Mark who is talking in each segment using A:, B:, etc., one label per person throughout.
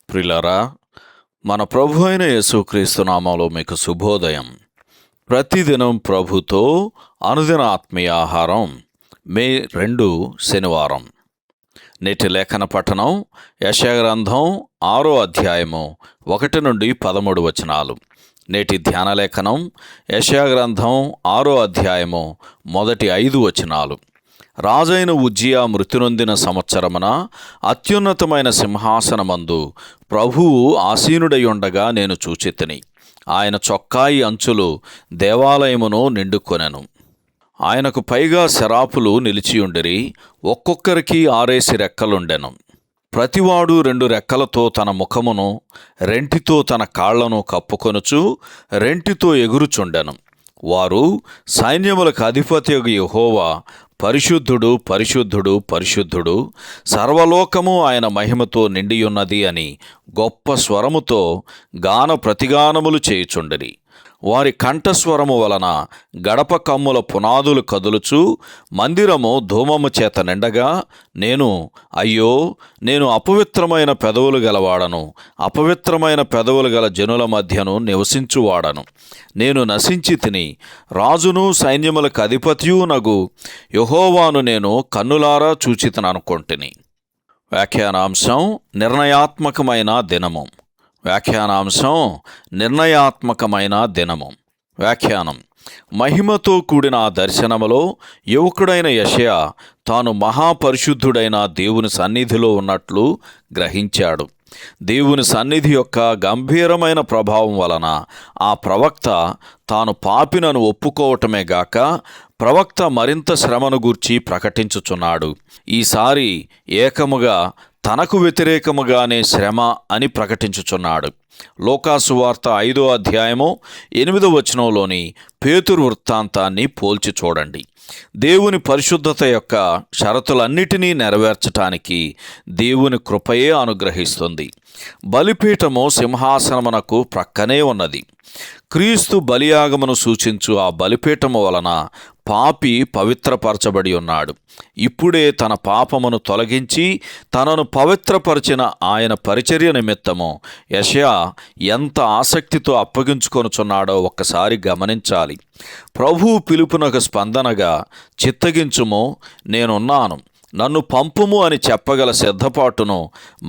A: ప్రియులారా, మన ప్రభు అయిన యేసుక్రీస్తు నామములో మీకు శుభోదయం. ప్రతిదినం ప్రభుతో అనుదిన ఆత్మీయ ఆహారం. మే 2 శనివారం. నేటి లేఖన పఠనం యెషయా గ్రంథం 6వ అధ్యాయము 1 నుండి 13 వచనాలు. నేటి ధ్యాన లేఖనం యెషయా గ్రంథం 6వ అధ్యాయము 5 వచనాలు. రాజైన ఉజ్జియా మృతి నొందిన సంవత్సరమున అత్యున్నతమైన సింహాసనమందు ప్రభువు ఆసీనుడై ఉండగా నేను చూచితిని. ఆయన చొక్కాయి అంచులు దేవాలయమును నిండుకొనెను. ఆయనకు పైగా శరాపులు నిలిచియుండిరి. ఒక్కొక్కరికి 6 రెక్కలుండెను. ప్రతివాడు 2 రెక్కలతో తన ముఖమును, రెంటితో తన కాళ్లను కప్పుకొనుచు రెంటితో ఎగురుచుండెను. వారు, సైన్యములకు అధిపతియగు యెహోవా పరిశుద్ధుడు, పరిశుద్ధుడు, పరిశుద్ధుడు, సర్వలోకము ఆయన మహిమతో నిండియున్నది అని గొప్ప స్వరముతో గాన ప్రతిగానములు చేయుచుండిరి. వారి కంఠస్వరము వలన గడప కమ్ముల పునాదులు కదులుచు మందిరము ధూమము చేత నిండగా అయ్యో, నేను అపవిత్రమైన పెదవులు గలవాడను, అపవిత్రమైన పెదవులు గల జనుల మధ్యను నివసించువాడను. నేను నశించి తిని, రాజును సైన్యములకు అధిపతియు నగు యెహోవాను నేను కన్నులారా చూచితననుకొంటిని. వ్యాఖ్యానాంశం నిర్ణయాత్మకమైన దినము. నిర్ణయాత్మకమైన దినము. వ్యాఖ్యానం: మహిమతో కూడిన ఆ దర్శనములో యువకుడైన యెషయా తాను మహాపరిశుద్ధుడైన దేవుని సన్నిధిలో ఉన్నట్లు గ్రహించాడు. దేవుని సన్నిధి యొక్క గంభీరమైన ప్రభావం వలన ఆ ప్రవక్త తాను పాపినను ఒప్పుకోవటమే గాక ప్రవక్త మరింత శ్రమను గూర్చి ప్రకటించుచున్నాడు. ఈసారి ఏకముగా తనకు వ్యతిరేకముగానే శ్రమ అని ప్రకటించుచున్నాడు. లూకాసు వార్త 5వ అధ్యాయము 8వ వచనంలోని పేతురు వృత్తాంతాన్ని పోల్చి చూడండి. దేవుని పరిశుద్ధత యొక్క షరతులన్నిటినీ నెరవేర్చటానికి దేవుని కృపయే అనుగ్రహిస్తుంది. బలిపీఠము సింహాసనమునకు ప్రక్కనే ఉన్నది. క్రీస్తు బలియాగమును సూచించు ఆ బలిపీఠము వలన పాపి పవిత్రపరచబడి ఉన్నాడు. ఇప్పుడే తన పాపమును తొలగించి తనను పవిత్రపరిచిన ఆయన పరిచర్య నిమిత్తము యెషయా ఎంత ఆసక్తితో అప్పగించుకొనుచున్నాడో ఒక్కసారి గమనించాలి. ప్రభువు పిలుపునకు స్పందనగా చిత్తగించుము, నేనున్నాను, నన్ను పంపుము అని చెప్పగల సిద్ధపాటును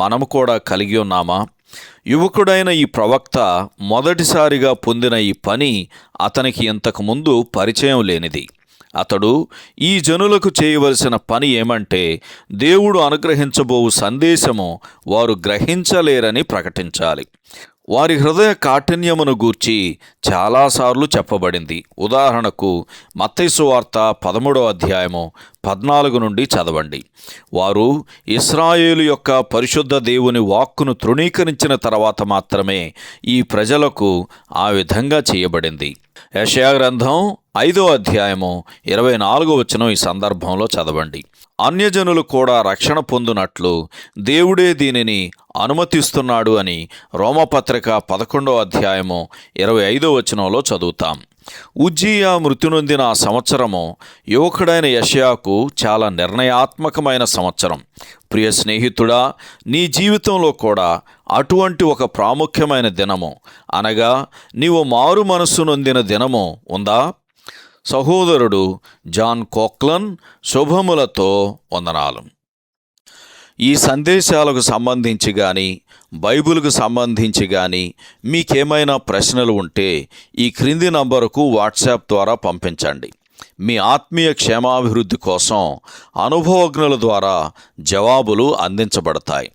A: మనము కూడా కలిగి ఉన్నామా? యువకుడైన ఈ ప్రవక్త మొదటిసారిగా పొందిన ఈ పని అతనికి ఇంతకుముందు పరిచయం లేనిది. అతడు ఈ జనులకు చేయవలసిన పని ఏమంటే, దేవుడు అనుగ్రహించబోవు సందేశము వారు గ్రహించలేరని ప్రకటించాలి. వారి హృదయ కాఠిన్యమును గూర్చి చాలాసార్లు చెప్పబడింది. ఉదాహరణకు మత్తయి సువార్త 13వ అధ్యాయము 14 నుండి చదవండి. వారు ఇశ్రాయేలు యొక్క పరిశుద్ధ దేవుని వాక్కును తృణీకరించిన తర్వాత మాత్రమే ఈ ప్రజలకు ఆ విధంగా చేయబడింది. యెషయా గ్రంథం 5వ అధ్యాయము 24వ వచనం ఈ సందర్భంలో చదవండి. అన్యజనులు కూడా రక్షణ పొందునట్లు దేవుడే దీనిని అనుమతిస్తున్నాడు అని రోమపత్రిక 11వ అధ్యాయము 25వ వచనంలో చదువుతాం. ఉజ్జియా మృతి నొందిన ఆ సంవత్సరము యువకుడైన యెషయాకు చాలా నిర్ణయాత్మకమైన సంవత్సరం. ప్రియ స్నేహితుడా, నీ జీవితంలో కూడా అటువంటి ఒక ప్రాముఖ్యమైన దినము, అనగా నీవు మారు మనస్సు నొందిన దినము ఉందా? సహోదరుడు జాన్ కోక్లన్ శుభములతో వందనాలు. ఈ సందేశాలకు సంబంధించి కానీ బైబిల్కు సంబంధించి కానీ మీకేమైనా ప్రశ్నలు ఉంటే ఈ క్రింది నంబరుకు వాట్సాప్ ద్వారా పంపించండి. మీ ఆత్మీయ క్షేమాభివృద్ధి కోసం అనుభవజ్ఞుల ద్వారా జవాబులు అందించబడతాయి.